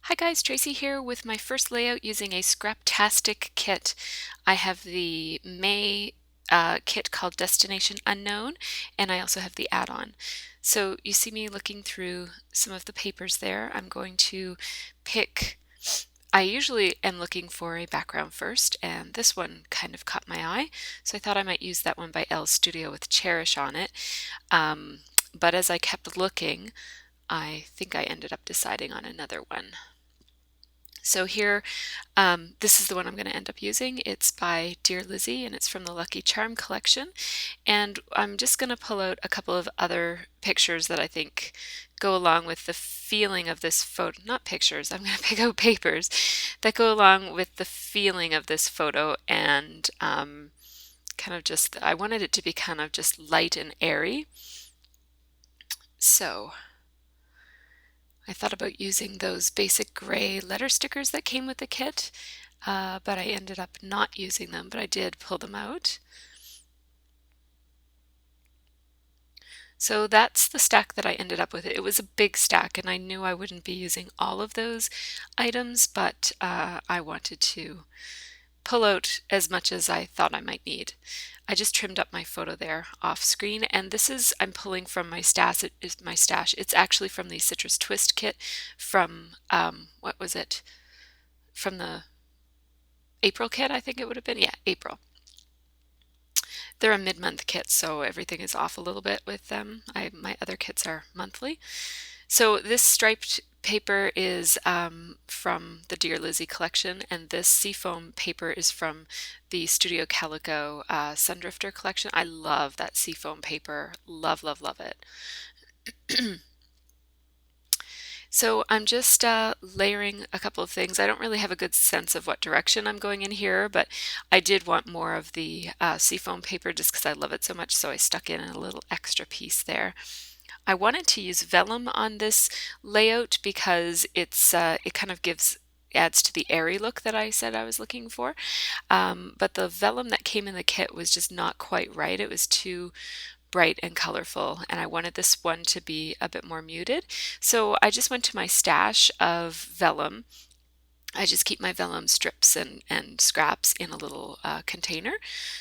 Hi guys, Tracy here with my first layout using a Scraptastic kit. I have the May kit called Destination Unknown, and I also have the add-on. So you see me looking through some of the papers there. I'm going to pick, I usually am looking for a background first, and this one kind of caught my eye, so I thought I might use that one by Elle Studio with Cherish on it. But as I kept looking, I think I ended up deciding on another one. So here, this is the one I'm going to end up using. It's by Dear Lizzie and it's from the Lucky Charm collection. And I'm just going to pull out a couple of other pictures that I think go along with the feeling of this photo. Not pictures, I'm going to pick out papers that go along with the feeling of this photo and kind of just, I wanted it to be kind of just light and airy. So I thought about using those basic gray letter stickers that came with the kit, but I ended up not using them, but I did pull them out. So that's the stack that I ended up with. It was a big stack and I knew I wouldn't be using all of those items, but I wanted to pull out as much as I thought I might need. I just trimmed up my photo there off screen, and this is, I'm pulling from my stash. It's actually from the Citrus Twist kit from, what was it? From the April kit, I think it would have been. Yeah, April. They're a mid-month kit, so everything is off a little bit with them. My other kits are monthly. So this striped paper is from the Dear Lizzie collection, and this seafoam paper is from the Studio Calico Sundrifter collection. I love that seafoam paper. Love, love, love it. So I'm just layering a couple of things. I don't really have a good sense of what direction I'm going in here, but I did want more of the seafoam paper just because I love it so much, so I stuck in a little extra piece there. I wanted to use vellum on this layout because it kind of adds to the airy look that I said I was looking for. But the vellum that came in the kit was just not quite right. It was too bright and colorful, and I wanted this one to be a bit more muted. So I just went to my stash of vellum. I just keep my vellum strips and scraps in a little container.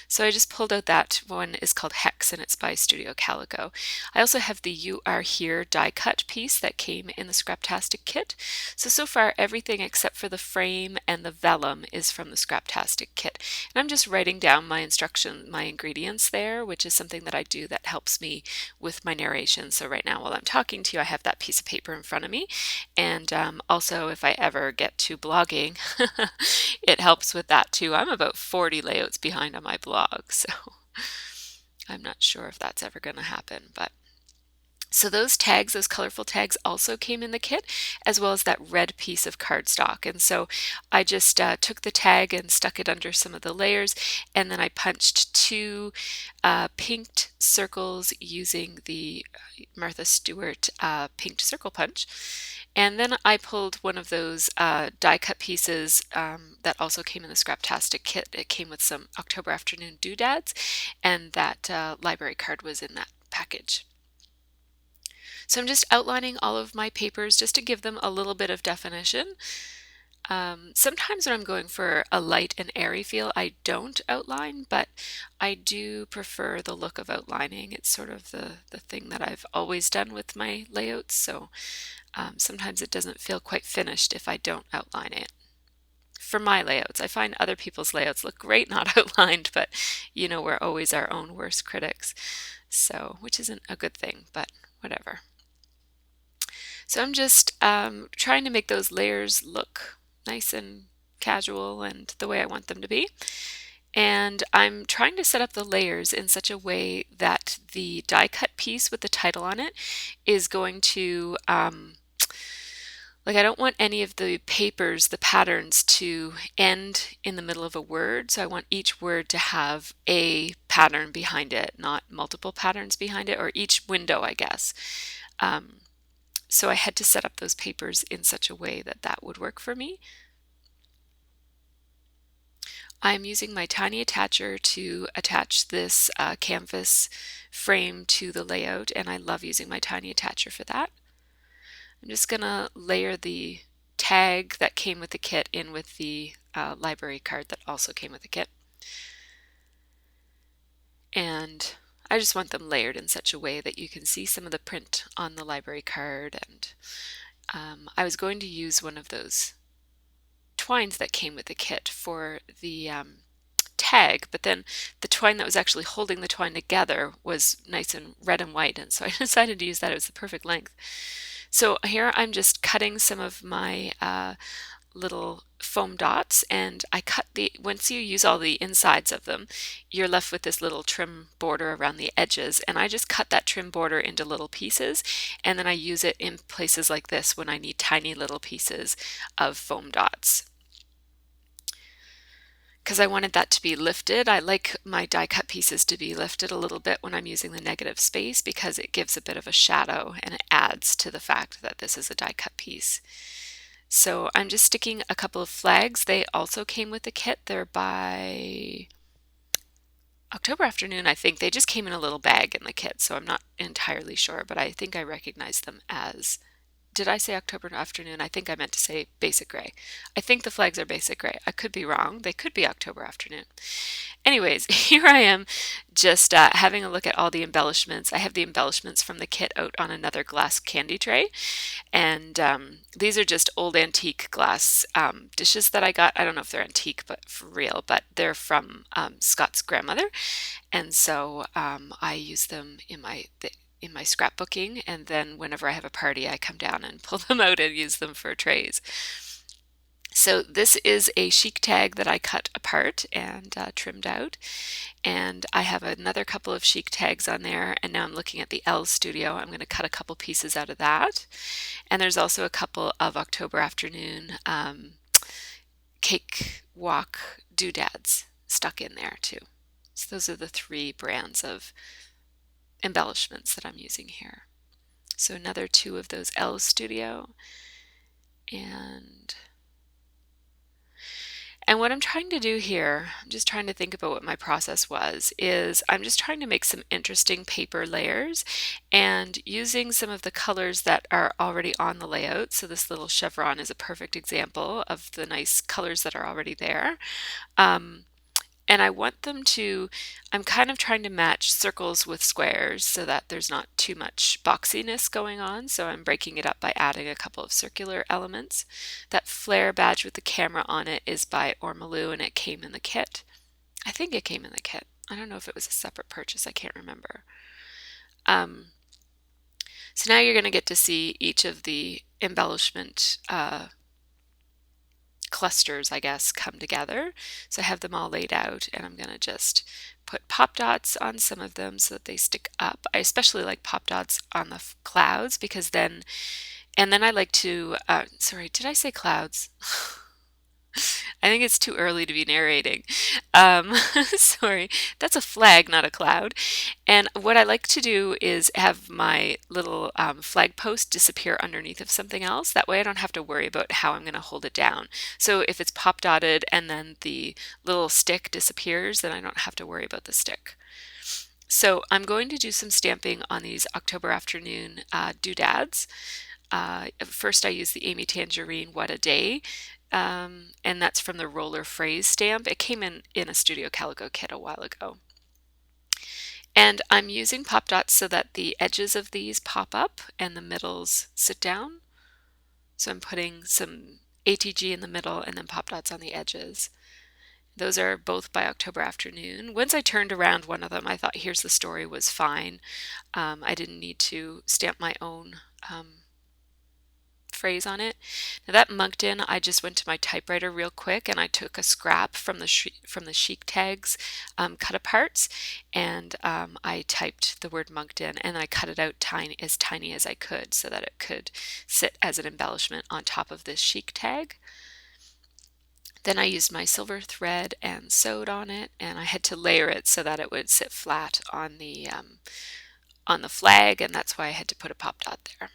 So I just pulled out that one is called Hex and it's by Studio Calico. I also have the You Are Here die cut piece that came in the Scraptastic kit. So far everything except for the frame and the vellum is from the Scraptastic kit. And I'm just writing down my ingredients there, which is something that I do that helps me with my narration. So right now while I'm talking to you, I have that piece of paper in front of me. And also if I ever get to blogging, it helps with that too. I'm about 40 layouts behind on my blog, so I'm not sure if that's ever going to happen, but so those tags, those colorful tags also came in the kit, as well as that red piece of cardstock. And so I just took the tag and stuck it under some of the layers, and then I punched two pinked circles using the Martha Stewart pinked circle punch. And then I pulled one of those die cut pieces that also came in the Scraptastic kit. It came with some October Afternoon doodads, and that library card was in that package. So I'm just outlining all of my papers just to give them a little bit of definition. Sometimes when I'm going for a light and airy feel, I don't outline, but I do prefer the look of outlining. It's sort of the thing that I've always done with my layouts, so sometimes it doesn't feel quite finished if I don't outline it. For my layouts, I find other people's layouts look great not outlined, but you know, we're always our own worst critics, so which isn't a good thing, but whatever. So I'm just trying to make those layers look nice and casual and the way I want them to be. And I'm trying to set up the layers in such a way that the die cut piece with the title on it is going to, like I don't want any of the papers, the patterns to end in the middle of a word. So I want each word to have a pattern behind it, not multiple patterns behind it, or each window, I guess. So I had to set up those papers in such a way that that would work for me. I'm using my tiny attacher to attach this canvas frame to the layout, and I love using my tiny attacher for that. I'm just going to layer the tag that came with the kit in with the library card that also came with the kit. And I just want them layered in such a way that you can see some of the print on the library card. And I was going to use one of those twines that came with the kit for the tag, but then the twine that was actually holding the twine together was nice and red and white, and so I decided to use that. It was the perfect length. So here I'm just cutting some of my little foam dots, and I cut once you use all the insides of them, you're left with this little trim border around the edges, and I just cut that trim border into little pieces, and then I use it in places like this when I need tiny little pieces of foam dots. Because I wanted that to be lifted. I like my die cut pieces to be lifted a little bit when I'm using the negative space because it gives a bit of a shadow and it adds to the fact that this is a die cut piece. So I'm just sticking a couple of flags. They also came with the kit. They're by October Afternoon, I think. They just came in a little bag in the kit, so I'm not entirely sure, but I think I recognize them as, did I say October Afternoon? I think I meant to say Basic Gray. I think the flags are Basic Gray. I could be wrong. They could be October Afternoon. Anyways, here I am just having a look at all the embellishments. I have the embellishments from the kit out on another glass candy tray. And these are just old antique glass dishes that I got. I don't know if they're antique, but for real, but they're from Scott's grandmother. And so I use them in my scrapbooking, and then whenever I have a party I come down and pull them out and use them for trays. So this is a chic tag that I cut apart and trimmed out, and I have another couple of chic tags on there, and now I'm looking at the L Studio. I'm going to cut a couple pieces out of that, and there's also a couple of October Afternoon cake walk doodads stuck in there too. So those are the three brands of embellishments that I'm using here. So another two of those L Studio, and what I'm trying to do here, I'm just trying to think about what my process was, is I'm just trying to make some interesting paper layers and using some of the colors that are already on the layout. So this little chevron is a perfect example of the nice colors that are already there. And I want them to, I'm kind of trying to match circles with squares so that there's not too much boxiness going on. So I'm breaking it up by adding a couple of circular elements. That flare badge with the camera on it is by Ormaloo, and it came in the kit. I think it came in the kit. I don't know if it was a separate purchase. I can't remember. So now you're going to get to see each of the embellishment clusters, I guess, come together. So I have them all laid out, and I'm going to just put pop dots on some of them so that they stick up. I especially like pop dots on the clouds because then, and then I like to, sorry, did I say clouds? I think it's too early to be narrating. Sorry, that's a flag, not a cloud. And what I like to do is have my little flag post disappear underneath of something else. That way I don't have to worry about how I'm going to hold it down. So if it's pop dotted and then the little stick disappears, then I don't have to worry about the stick. So I'm going to do some stamping on these October Afternoon doodads. First I use the Amy Tangerine What a Day, and that's from the Roller Phrase stamp. It came in a Studio Calico kit a while ago. And I'm using pop dots so that the edges of these pop up and the middles sit down. So I'm putting some ATG in the middle and then pop dots on the edges. Those are both by October Afternoon. Once I turned around one of them, I thought Here's the Story was fine. I didn't need to stamp my own phrase on it. Now that Moncton, I just went to my typewriter real quick and I took a scrap from the chic tags cut aparts, and I typed the word Moncton and I cut it out as tiny as I could so that it could sit as an embellishment on top of this chic tag. Then I used my silver thread and sewed on it, and I had to layer it so that it would sit flat on the flag, and that's why I had to put a pop dot there.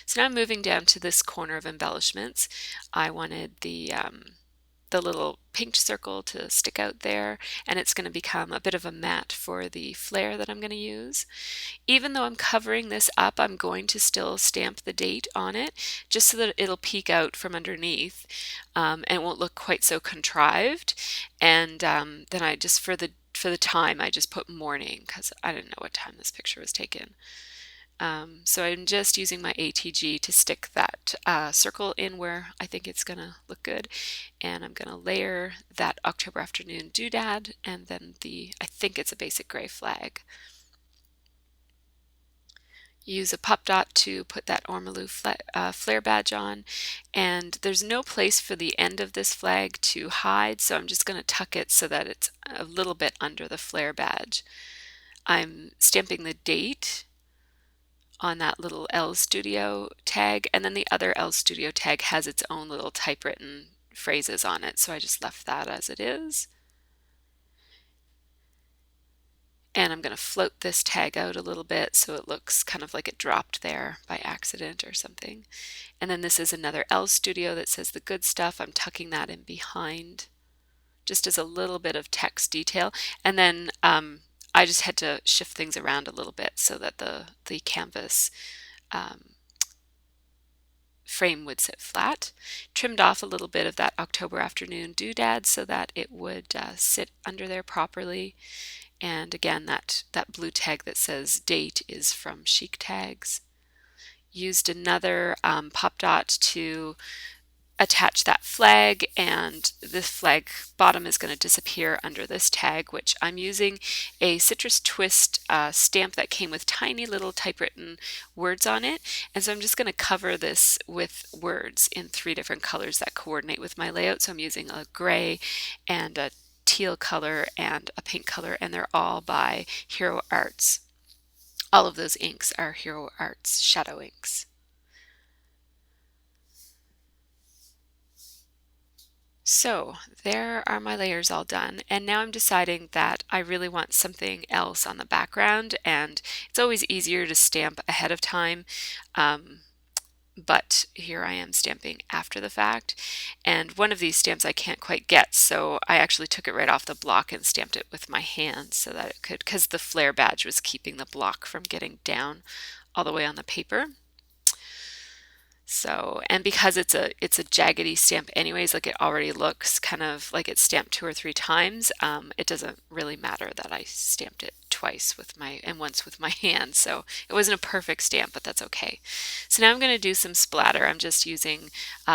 So now I'm moving down to this corner of embellishments. I wanted the the little pink circle to stick out there, and it's going to become a bit of a mat for the flare that I'm going to use. Even though I'm covering this up, I'm going to still stamp the date on it just so that it'll peek out from underneath, and it won't look quite so contrived. And then I just, for the time, I just put morning because I didn't know what time this picture was taken. So I'm just using my ATG to stick that circle in where I think it's going to look good. And I'm going to layer that October afternoon doodad, and then I think it's a basic gray flag. Use a pop dot to put that ormolu flare badge on, and there's no place for the end of this flag to hide, so I'm just going to tuck it so that it's a little bit under the flare badge. I'm stamping the date on that little L Studio tag, and then the other L Studio tag has its own little typewritten phrases on it, so I just left that as it is. And I'm going to float this tag out a little bit so it looks kind of like it dropped there by accident or something. And then this is another L Studio that says the good stuff. I'm tucking that in behind just as a little bit of text detail. And then I just had to shift things around a little bit so that the canvas frame would sit flat. Trimmed off a little bit of that October afternoon doodad so that it would sit under there properly. And again, that blue tag that says date is from Chic Tags. Used another pop dot to attach that flag, and this flag bottom is going to disappear under this tag, which I'm using a Citrus Twist stamp that came with tiny little typewritten words on it, and so I'm just going to cover this with words in 3 different colors that coordinate with my layout. So I'm using a gray and a teal color and a pink color, and they're all by Hero Arts. All of those inks are Hero Arts shadow inks. So there are my layers all done, and now I'm deciding that I really want something else on the background, and it's always easier to stamp ahead of time, but here I am stamping after the fact, and one of these stamps I can't quite get, so I actually took it right off the block and stamped it with my hand so that it could, because the flare badge was keeping the block from getting down all the way on the paper. So, and because it's a jaggedy stamp anyways, like it already looks kind of like it's stamped 2 or 3 times, it doesn't really matter that I stamped it twice with and once with my hand. So it wasn't a perfect stamp, but that's okay. So now I'm going to do some splatter. I'm just using,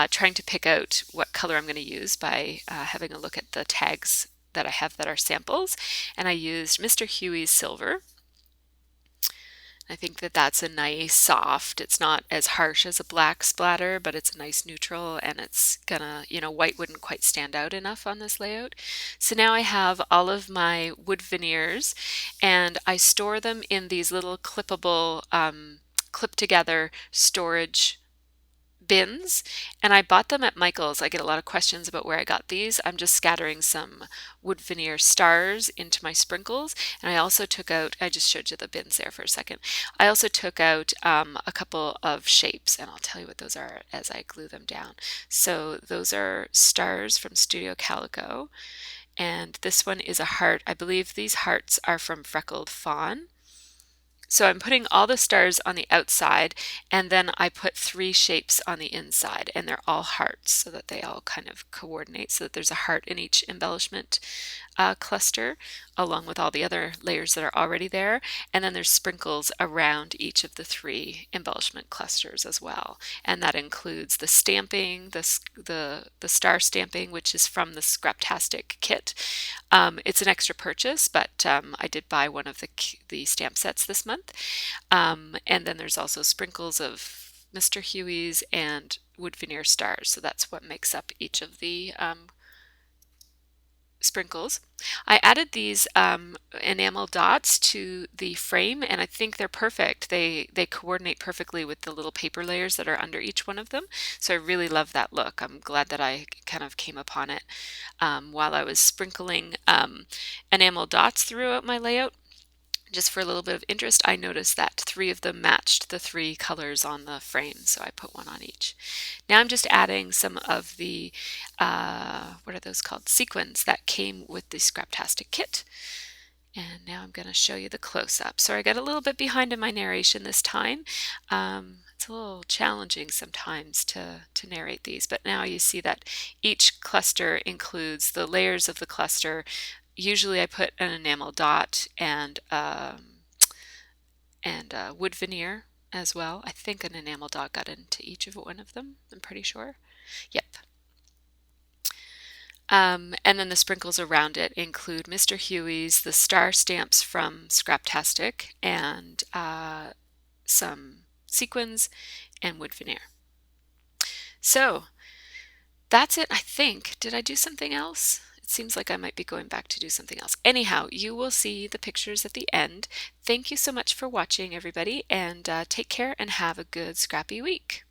trying to pick out what color I'm going to use by having a look at the tags that I have that are samples. And I used Mr. Huey's Silver. I think that that's a nice soft, it's not as harsh as a black splatter, but it's a nice neutral, and it's gonna, white wouldn't quite stand out enough on this layout. So now I have all of my wood veneers, and I store them in these little clippable, clip together storage bins, and I bought them at Michael's. I get a lot of questions about where I got these. I'm just scattering some wood veneer stars into my sprinkles, and I also took out, I just showed you the bins there for a second. I also took out a couple of shapes, and I'll tell you what those are as I glue them down. So those are stars from Studio Calico, and this one is a heart. I believe these hearts are from Freckled Fawn. So I'm putting all the stars on the outside, and then I put 3 shapes on the inside, and they're all hearts so that they all kind of coordinate, so that there's a heart in each embellishment cluster, along with all the other layers that are already there. And then there's sprinkles around each of the 3 embellishment clusters as well. And that includes the stamping, the star stamping, which is from the Scraptastic kit. It's an extra purchase, but I did buy one of the stamp sets this month. And then there's also sprinkles of Mr. Huey's and wood veneer stars. So that's what makes up each of the sprinkles. I added these enamel dots to the frame, and I think they're perfect. They coordinate perfectly with the little paper layers that are under each one of them. So I really love that look. I'm glad that I kind of came upon it while I was sprinkling enamel dots throughout my layout. Just for a little bit of interest, I noticed that 3 of them matched the 3 colors on the frame, so I put one on each. Now I'm just adding some of the, what are those called? Sequins that came with the Scraptastic kit. And now I'm going to show you the close-up. So I got a little bit behind in my narration this time. It's a little challenging sometimes to narrate these, but now you see that each cluster includes the layers of the cluster. Usually I put an enamel dot and wood veneer as well. I think an enamel dot got into each of one of them. I'm pretty sure. Yep. And then the sprinkles around it include Mr. Huey's, the star stamps from Scraptastic, and some sequins and wood veneer. So that's it, I think. Did I do something else? It seems like I might be going back to do something else. Anyhow, you will see the pictures at the end. Thank you so much for watching, everybody, and take care and have a good scrappy week.